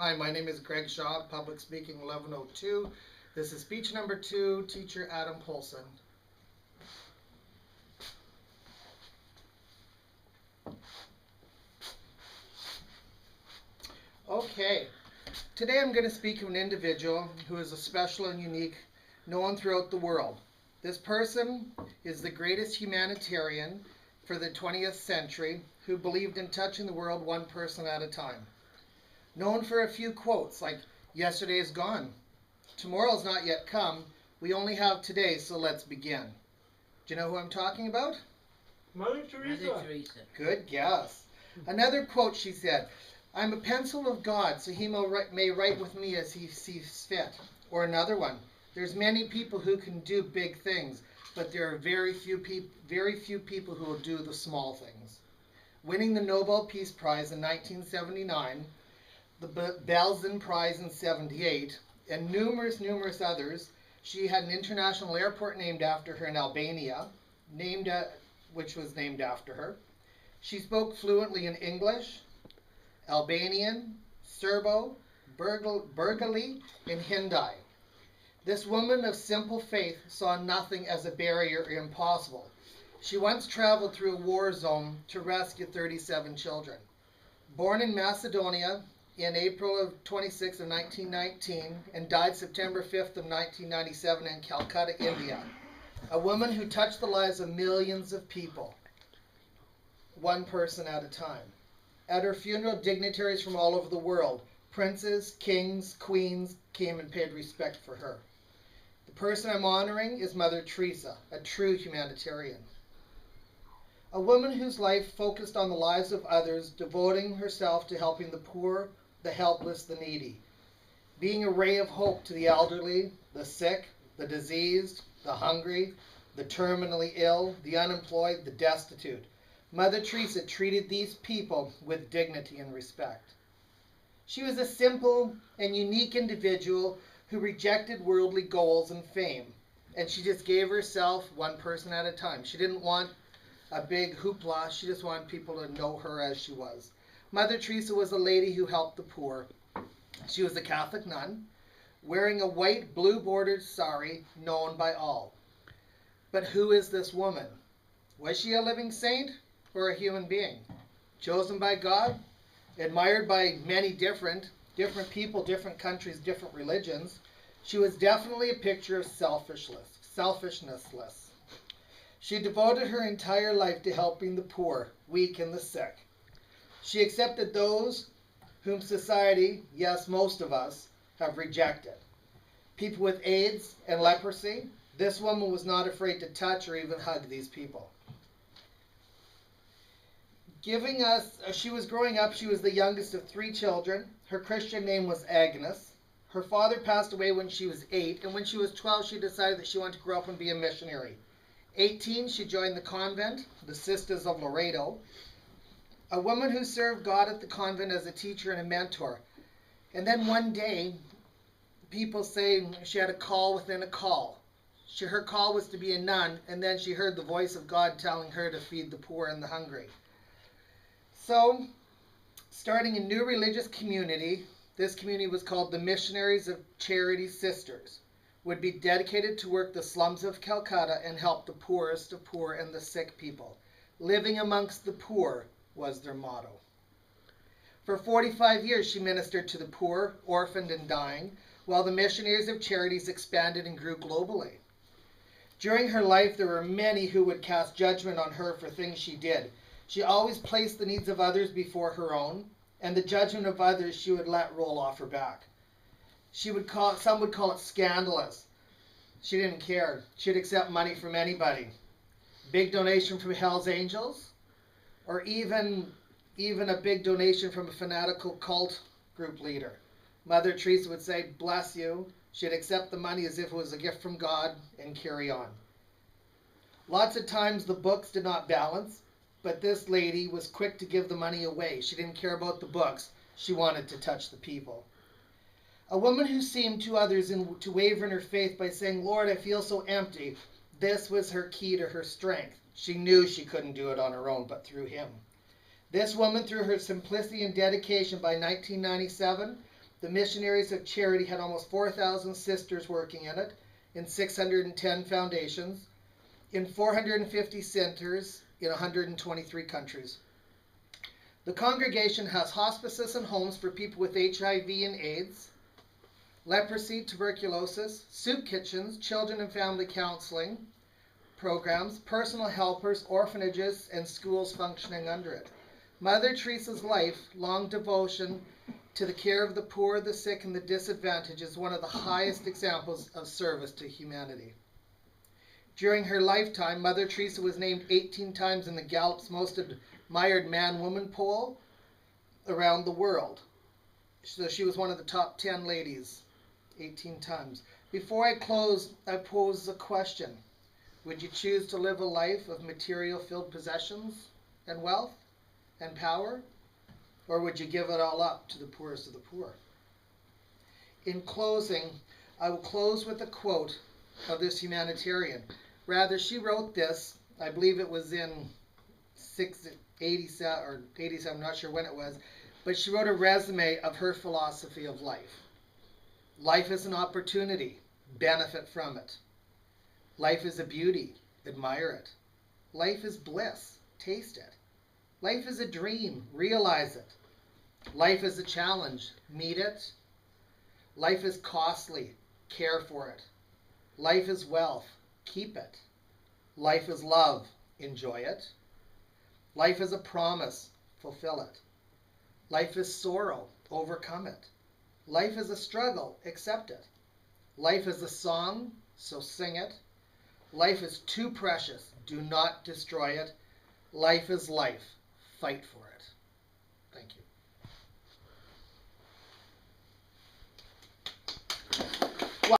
Hi, my name is Greg Shaw, Public Speaking 1102. This is speech number 2, teacher Adam Polson. Okay, today I'm going to speak of an individual who is a special and unique, known throughout the world. This person is the greatest humanitarian for the 20th century who believed in touching the world one person at a time. Known for a few quotes like, "Yesterday is gone. Tomorrow's not yet come. We only have today, so let's begin." Do you know who I'm talking about? Mother Teresa. Mother Teresa. Good guess. Another quote she said, "I'm a pencil of God, so he may write with me as he sees fit." Or another one, "There's many people who can do big things, but there are very few people who will do the small things." Winning the Nobel Peace Prize in 1979, the Belsen Prize in 78, and numerous others. She had an international airport named after her in Albania, which was named after her. She spoke fluently in English, Albanian, Serbo, Burgali, and Hindi. This woman of simple faith saw nothing as a barrier or impossible. She once traveled through a war zone to rescue 37 children. Born in Macedonia in April 26 of 1919 and died September 5th of 1997 in Calcutta, India. A woman who touched the lives of millions of people, one person at a time. At her funeral, dignitaries from all over the world, princes, kings, queens, came and paid respect for her. The person I'm honoring is Mother Teresa, a true humanitarian. A woman whose life focused on the lives of others, devoting herself to helping the poor, the helpless, the needy, being a ray of hope to the elderly, the sick, the diseased, the hungry, the terminally ill, the unemployed, the destitute. Mother Teresa treated these people with dignity and respect. She was a simple and unique individual who rejected worldly goals and fame, and she just gave herself one person at a time. She didn't want a big hoopla. She just wanted people to know her as she was. Mother Teresa was a lady who helped the poor. She was a Catholic nun, wearing a white blue-bordered sari known by all. But who is this woman? Was she a living saint or a human being? Chosen by God? Admired by many different people, different countries, different religions? She was definitely a picture of selfishness. She devoted her entire life to helping the poor, weak, and the sick. She accepted those whom society, yes, most of us, have rejected. People with AIDS and leprosy, this woman was not afraid to touch or even hug these people. She was growing up, she was the youngest of 3 children. Her Christian name was Agnes. Her father passed away when she was 8, and when she was 12, she decided that she wanted to grow up and be a missionary. 18, she joined the convent, the Sisters of Loreto, a woman who served God at the convent as a teacher and a mentor. And then one day, people say she had a call within a call. Her call was to be a nun, and then she heard the voice of God telling her to feed the poor and the hungry. So, starting a new religious community, this community was called the Missionaries of Charity Sisters, would be dedicated to work the slums of Calcutta and help the poorest of poor and the sick people. Living amongst the poor was their motto. For 45 years, she ministered to the poor, orphaned, and dying, while the Missionaries of Charities expanded and grew globally. During her life, there were many who would cast judgment on her for things she did. She always placed the needs of others before her own, and the judgment of others she would let roll off her back. Some would call it scandalous. She didn't care. She'd accept money from anybody. Big donation from Hell's Angels, or even a big donation from a fanatical cult group leader. Mother Teresa would say, "Bless you." She'd accept the money as if it was a gift from God and carry on. Lots of times the books did not balance, but this lady was quick to give the money away. She didn't care about the books. She wanted to touch the people. A woman who seemed to others to waver in her faith by saying, "Lord, I feel so empty." This was her key to her strength. She knew she couldn't do it on her own, but through him. This woman, through her simplicity and dedication, by 1997, The Missionaries of Charity had almost 4,000 sisters working in it, in 610 foundations, in 450 centers in 123 countries. The congregation has hospices and homes for people with HIV and AIDS, leprosy, tuberculosis, soup kitchens, children and family counseling programs, personal helpers, orphanages, and schools functioning under it. Mother Teresa's lifelong devotion to the care of the poor, the sick, and the disadvantaged is one of the highest examples of service to humanity. During her lifetime, Mother Teresa was named 18 times in the Gallup's Most Admired Man-Woman poll around the world. So she was one of the top 10 ladies, 18 times. Before I close, I pose a question. Would you choose to live a life of material-filled possessions and wealth and power? Or would you give it all up to the poorest of the poor? In closing, I will close with a quote of this humanitarian. Rather, she wrote this, I believe it was in 87 or 87, I'm not sure when it was, but she wrote a resume of her philosophy of life. Life is an opportunity, benefit from it. Life is a beauty, admire it. Life is bliss, taste it. Life is a dream, realize it. Life is a challenge, meet it. Life is costly, care for it. Life is wealth, keep it. Life is love, enjoy it. Life is a promise, fulfill it. Life is sorrow, overcome it. Life is a struggle, accept it. Life is a song, so sing it. Life is too precious, do not destroy it. Life is life, fight for it. Thank you.